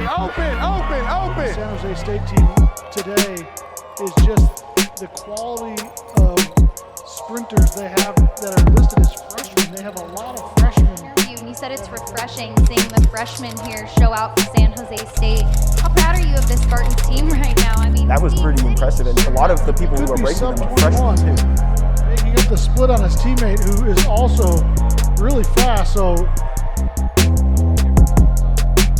The San Jose State team today is just the quality of sprinters they have that are listed as freshmen. They have a lot of freshmen. You said it's refreshing seeing the freshmen here show out for San Jose State. How proud are you of this Spartans team right now? I mean, that was pretty impressive, and a lot of the people who were breaking them are freshmen too. Making up the split on his teammate, who is also really fast. So,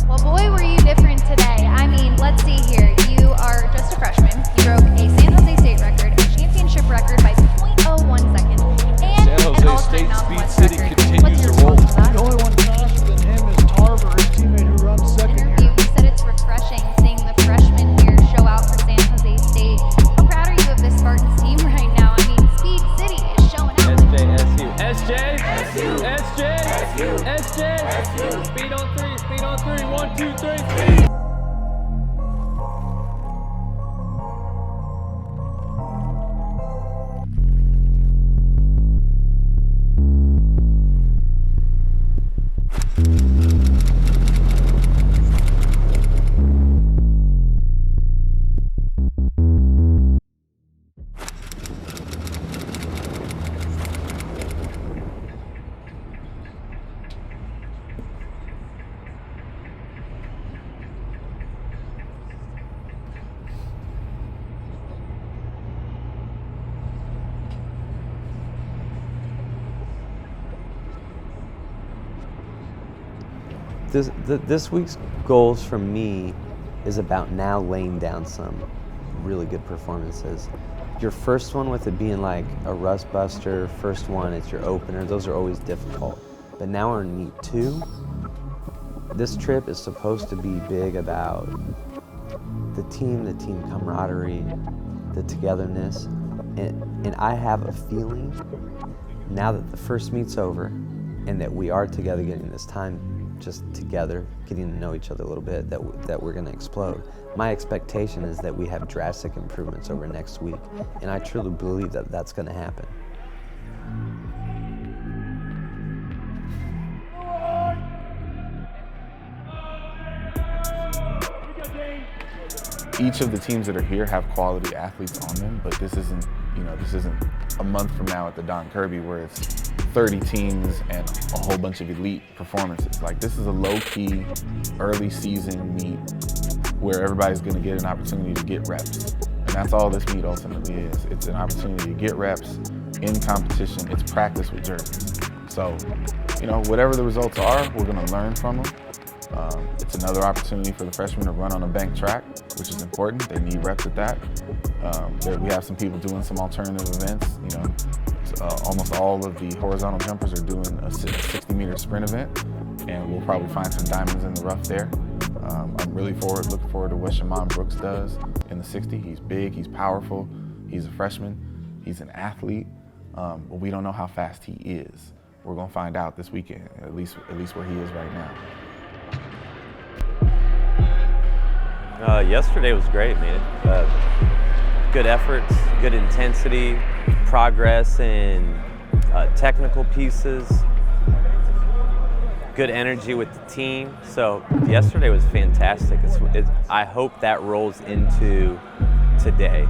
well, boy, were you different today. I mean, let's see here. You are just a freshman. You broke a San Jose State record, a championship record by 0.01 seconds, and San Jose an all-time State Mountain Speed West City record. continues What's your to roll. response to that? the only one faster than him is Tarver, his teammate who runs second Interview, here. you said it's refreshing seeing the freshmen here show out for San Jose State. How proud are you of this Spartans team right now? I mean, Speed City is showing out. SJSU. SJ. Speed on three. Speed on three. 1, 2, 3. Speed. This week's goals for me is about now laying down some really good performances. Your first one, with it being like a rust buster, first one, it's your opener, those are always difficult. But now we're in meet 2. This trip is supposed to be big about the team camaraderie, the togetherness, and I have a feeling now that the first meet's over and that we are together getting this time just together, getting to know each other a little bit, that we're gonna explode. My expectation is that we have drastic improvements over next week, and I truly believe that that's gonna happen. Each of the teams that are here have quality athletes on them, but this isn't a month from now at the Don Kirby where it's 30 teams and a whole bunch of elite performances. Like, this is a low-key, early season meet where everybody's gonna get an opportunity to get reps. And that's all this meet ultimately is. It's an opportunity to get reps in competition. It's practice with jerseys. So, whatever the results are, we're gonna learn from them. It's another opportunity for the freshmen to run on a bank track, which is important. They need reps at that. We have some people doing some alternative events. Almost all of the horizontal jumpers are doing a 60-meter sprint event, and we'll probably find some diamonds in the rough there. I'm really looking forward to what Shimon Brooks does in the 60. He's big, he's powerful, he's a freshman, he's an athlete, but we don't know how fast he is. We're gonna find out this weekend, at least where he is right now. Yesterday was great, man. Good efforts, good intensity, progress in technical pieces, good energy with the team. So yesterday was fantastic. I hope that rolls into today.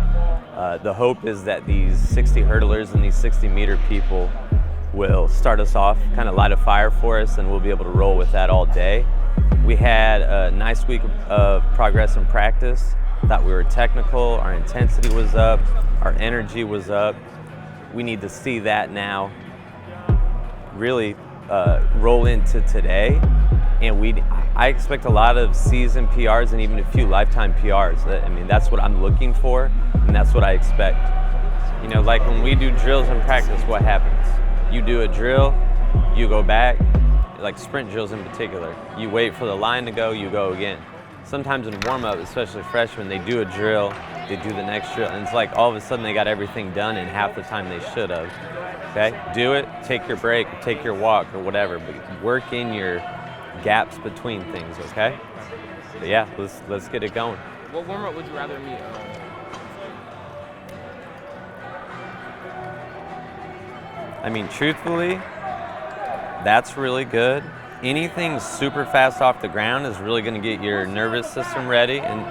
The hope is that these 60 hurdlers and these 60-meter people will start us off, kind of light a fire for us, and we'll be able to roll with that all day. We had a nice week of progress in practice. Thought we were technical, our intensity was up, our energy was up. We need to see that now really roll into today. And I expect a lot of season PRs and even a few lifetime PRs. I mean, that's what I'm looking for, and that's what I expect. Like when we do drills in practice, what happens? You do a drill, you go back, like sprint drills in particular. You wait for the line to go, you go again. Sometimes in warm-up, especially freshmen, they do a drill, they do the next drill, and it's like all of a sudden they got everything done in half the time they should have. Okay? Do it, take your break, take your walk or whatever, but work in your gaps between things, okay? But yeah, let's get it going. What warm-up would you rather meet? I mean, truthfully, that's really good. anything super fast off the ground is really going to get your nervous system ready. And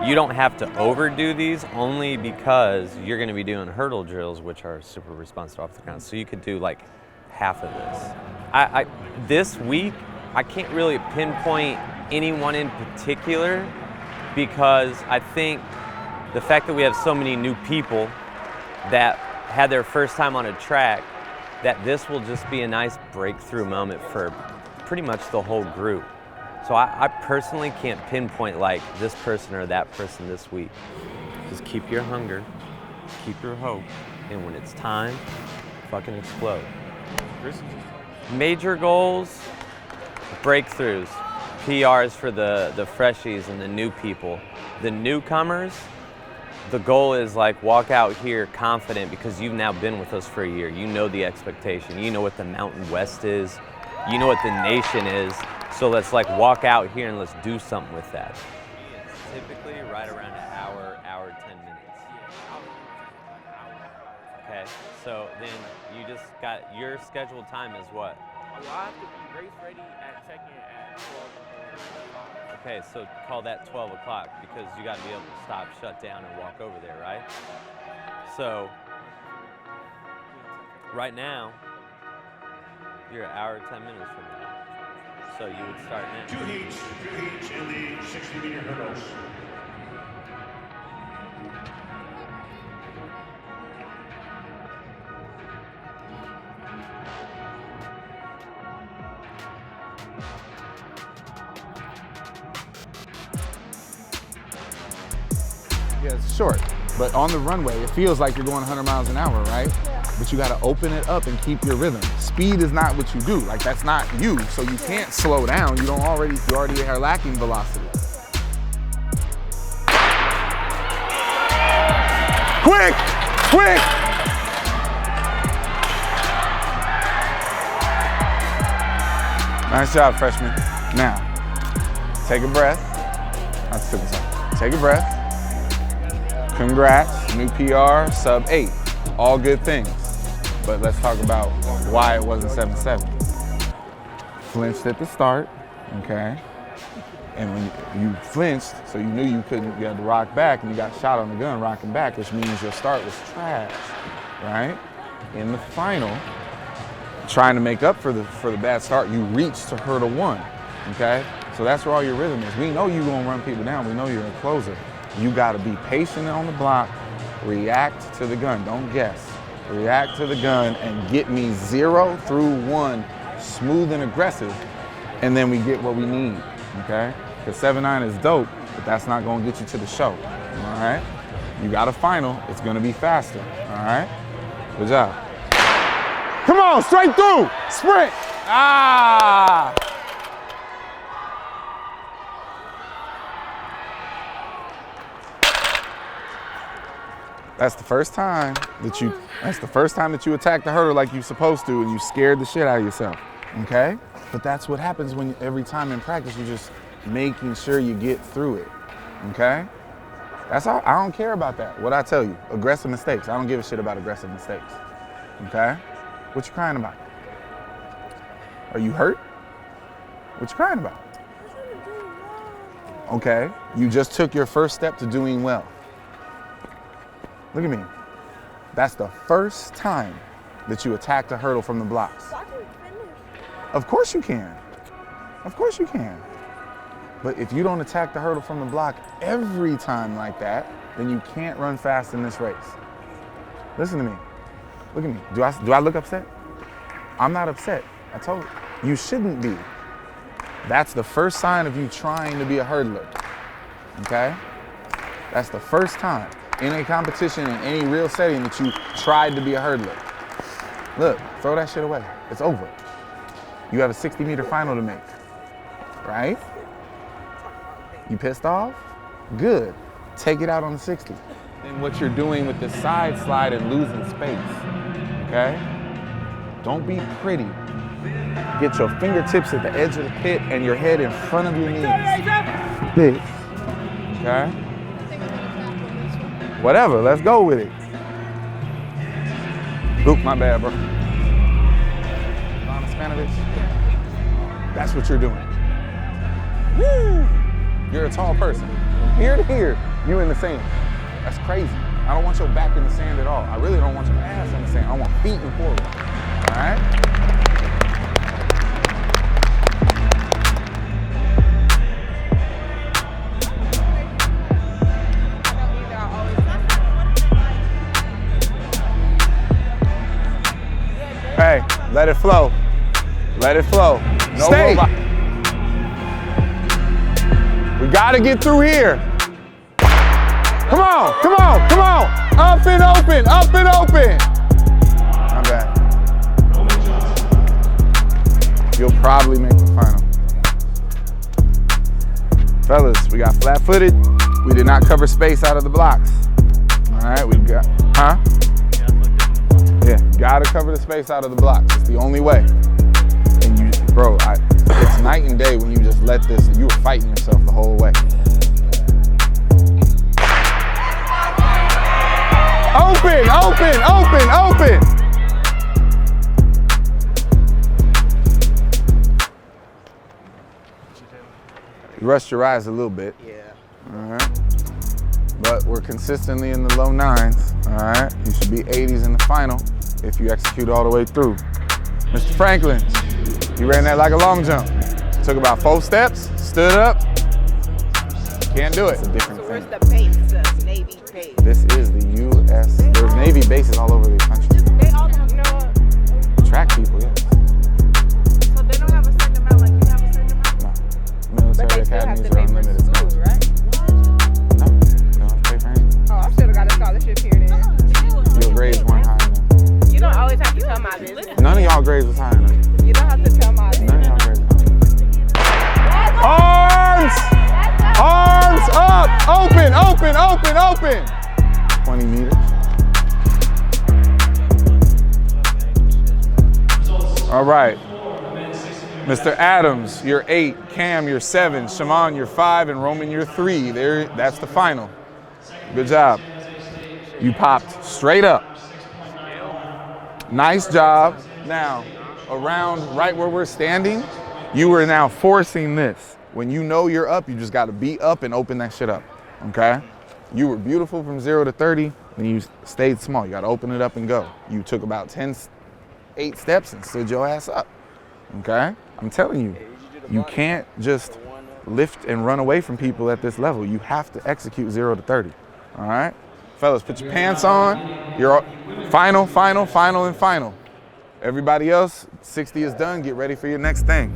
you don't have to overdo these only because you're going to be doing hurdle drills, which are super responsive off the ground. So you could do like half of this. This week, I can't really pinpoint anyone in particular because I think the fact that we have so many new people that had their first time on a track, that this will just be a nice breakthrough moment for pretty much the whole group. So I personally can't pinpoint like this person or that person this week. Just keep your hunger, keep your hope, and when it's time, fucking explode. Major goals, breakthroughs, PRs for the freshies and the new people. The newcomers, the goal is like walk out here confident because you've now been with us for a year. You know the expectation. You know what the Mountain West is. You know what the nation is. So let's like walk out here and let's do something with that. It's typically right around an hour 10 minutes. Okay, so then you just got your scheduled time is what? Well, I have to be race ready at check-in at 12 o'clock. Okay, so call that 12 o'clock because you got to be able to stop, shut down, and walk over there, right? So right now, you're an hour 10 minutes from now. So you would start now. Two heats in the 60-meter hurdles. Yeah, it's short, but on the runway, it feels like you're going 100 miles an hour, right? Yeah. But you gotta open it up and keep your rhythm. Speed is not what you do. Like, that's not you, so you can't slow down. You already are lacking velocity. Quick, quick! Nice job, freshman. Now, take a breath. Let's take this off. Take a breath. Congrats, new PR, sub 8. All good things. But let's talk about why it wasn't 7.7. Flinched at the start, okay? And when you flinched, so you knew you couldn't, you had to rock back, and you got shot on the gun rocking back, which means your start was trash, right? In the final, trying to make up for the bad start, you reached to hurdle 1, okay? So that's where all your rhythm is. We know you're gonna run people down. We know you're a closer. You gotta be patient on the block, react to the gun, don't guess. React to the gun and get me 0 through 1, smooth and aggressive, and then we get what we need, okay? Because 7.9 is dope, but that's not gonna get you to the show, all right? You got a final, it's gonna be faster, all right? Good job. Come on, straight through, sprint. Ah! That's the first time that you attacked the hurdle like you're supposed to and you scared the shit out of yourself, okay? But that's what happens when every time in practice you're just making sure you get through it, okay? That's all, I don't care about that. What I tell you, aggressive mistakes. I don't give a shit about aggressive mistakes, okay? What you crying about? Are you hurt? What you crying about? Okay, you just took your first step to doing well. Look at me. That's the first time that you attacked a hurdle from the blocks. Of course you can. Of course you can. But if you don't attack the hurdle from the block every time like that, then you can't run fast in this race. Listen to me. Look at me. Do I look upset? I'm not upset. I told you. You shouldn't be. That's the first sign of you trying to be a hurdler. Okay? That's the first time in a competition, in any real setting, that you tried to be a hurdler. Look, throw that shit away. It's over. You have a 60-meter final to make, right? You pissed off? Good. Take it out on the 60. And what you're doing with the side slide and losing space, okay? Don't be pretty. Get your fingertips at the edge of the pit and your head in front of your knees. Big. Okay? Whatever, let's go with it. Oop, my bad, bro. That's what you're doing. Woo! You're a tall person. From here to here, you in the sand. That's crazy. I don't want your back in the sand at all. I really don't want your ass in the sand. I want feet and forward. All right? Hey, let it flow. Let it flow. No Stay. Robot. We gotta get through here. Come on, come on, come on. Up and open, up and open. Not bad. You'll probably make the final. Fellas, we got flat-footed. We did not cover space out of the blocks. All right, we got, huh? Yeah, gotta cover the space out of the blocks. It's the only way. And you, bro, it's night and day when you just let this, you were fighting yourself the whole way. Open, open, open, open. You rushed your eyes a little bit. Yeah. All right. But we're consistently in the low 9s, all right? You should be 80s in the final if you execute all the way through. Mr. Franklin, you ran that like a long jump. Took about 4 steps, stood up. Can't do it. It's a different thing. Where's the base, the Navy base? This is the U.S. There's Navy bases all over the country. They all have, you know what? Track people, yeah. So they don't have a certain amount, like you have a certain amount? No. Military academies are unlimited. School, right? No, they don't pay for anything. Oh, I should have got a scholarship here then. Your grades weren't high enough. You don't always have to tell my business. None of y'all grades was high enough. You don't have to tell my business. None of y'all grades was high enough. Arms! Arms up! Open, open, open, open! 20 meters. All right. Mr. Adams, you're 8. Cam, you're 7. Shaman, you're 5. And Roman, you're 3. There, that's the final. Good job. You popped straight up. Nice job. Now, around right where we're standing, you are now forcing this. When you know you're up, you just got to be up and open that shit up, okay? You were beautiful from 0 to 30, and you stayed small. You got to open it up and go. You took about 8 steps and stood your ass up, okay? I'm telling you, you can't just lift and run away from people at this level. You have to execute 0 to 30, all right? Fellas, put your pants on. You're final, final, final, and final. Everybody else, 60 is done. Get ready for your next thing.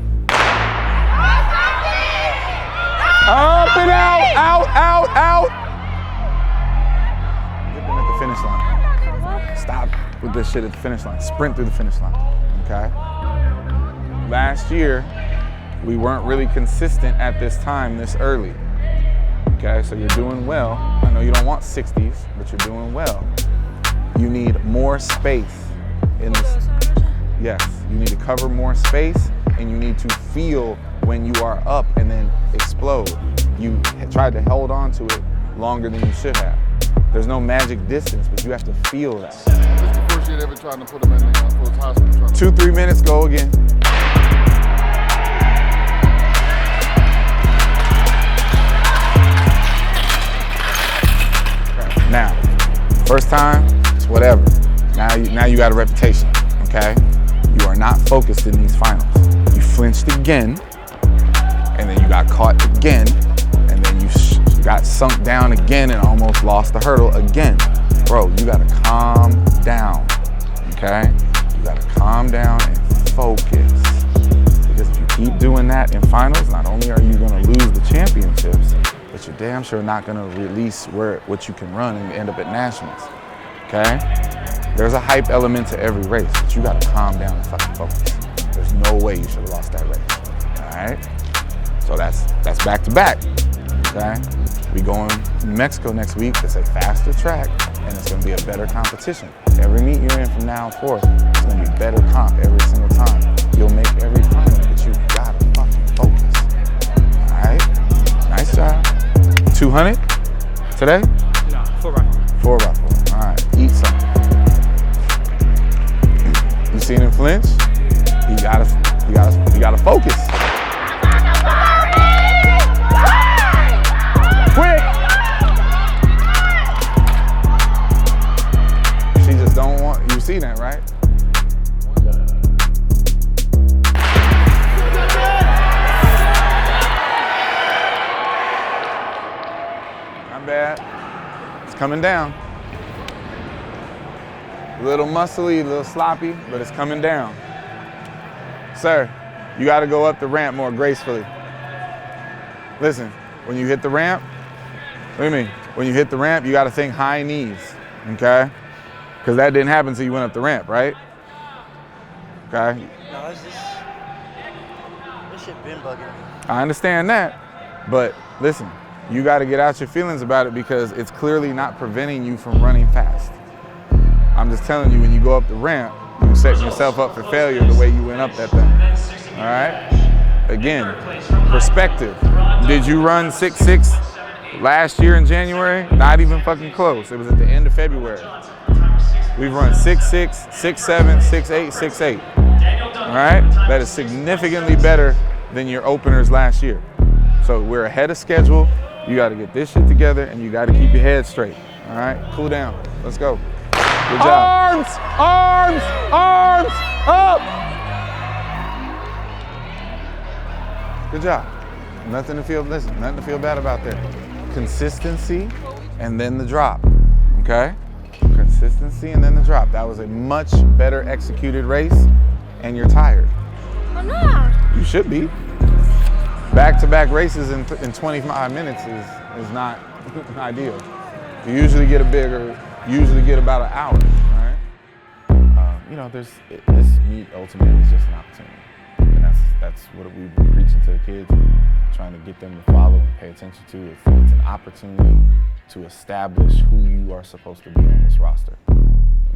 Up and out, out, out, out. Get them at the finish line. Stop with this shit at the finish line. Sprint through the finish line, okay? Last year, we weren't really consistent at this time this early. Okay, so you're doing well. I know you don't want 60s, but you're doing well. You need more space in this. Yes, you need to cover more space, and you need to feel when you are up and then explode. You tried to hold on to it longer than you should have. There's no magic distance, but you have to feel that. This is the first year ever trying to put him in the hospital. 2-3 minutes, go again. Now, first time, it's whatever. Now you got a reputation, okay? You are not focused in these finals. You flinched again, and then you got caught again, and then you got sunk down again and almost lost the hurdle again. Bro, you gotta calm down, okay? You gotta calm down and focus. Because if you keep doing that in finals, not only are you gonna lose the championships, but you're damn sure not gonna release what you can run and end up at nationals, okay? There's a hype element to every race, but you gotta calm down and fucking focus. There's no way you should have lost that race, all right? So that's back to back, okay? We going to Mexico next week. It's a faster track, and it's gonna be a better competition. Every meet you're in from now forth, it's gonna be better comp every single time. You'll make every final, but you gotta fucking focus, all right? Nice job. 200 today? No, 4x4. 4x4. All right, eat something. You seen him flinch? You gotta focus. see that, right? Not bad. It's coming down. A little muscly, a little sloppy, but it's coming down. Sir, you got to go up the ramp more gracefully. Listen, when you hit the ramp, what do you mean? When you hit the ramp, you got to think high knees, okay? Because that didn't happen until you went up the ramp, right? Okay? No, it's just, this shit been bugging me. I understand that, but listen, you got to get out your feelings about it because it's clearly not preventing you from running fast. I'm just telling you, when you go up the ramp, you set yourself up for failure the way you went up that thing, all right? Again, perspective. Did you run 6.6 last year in January? Not even fucking close. It was at the end of February. We've run 6.6, 6.7, 6.8, 6.8. All right? That is significantly better than your openers last year. So we're ahead of schedule. You got to get this shit together and you got to keep your head straight. All right? Cool down. Let's go. Good job. Arms! Arms! Arms! Up! Good job. Nothing to feel bad about there. Consistency and then the drop, okay? Consistency and then the drop. That was a much better executed race and you're tired. I'm not. You should be. Back-to-back races in 25 minutes is not ideal. You usually get about an hour, right? You know, this meet ultimately is just an opportunity. And that's what we've been preaching to the kids, trying to get them to follow and pay attention to. It's an opportunity to establish who you are supposed to be on this roster.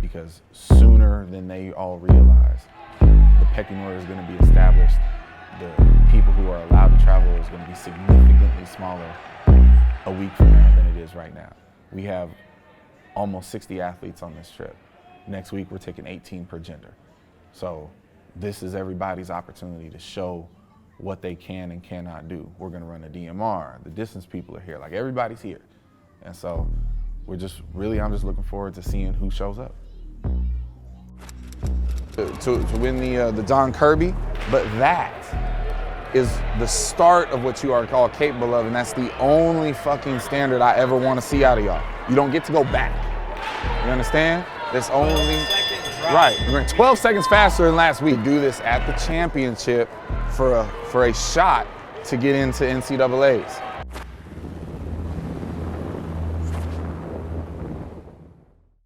Because sooner than they all realize, the pecking order is going to be established. The people who are allowed to travel is going to be significantly smaller a week from now than it is right now. We have almost 60 athletes on this trip. Next week, we're taking 18 per gender. So this is everybody's opportunity to show what they can and cannot do. We're gonna run a DMR. The distance people are here. Like, everybody's here. And so I'm just looking forward to seeing who shows up. To win the Don Kirby, but that is the start of what you are called capable of, and that's the only fucking standard I ever want to see out of y'all. You don't get to go back. You understand? That's only right. We ran 12 seconds faster than last week. Do this at the championship for a shot to get into NCAAs.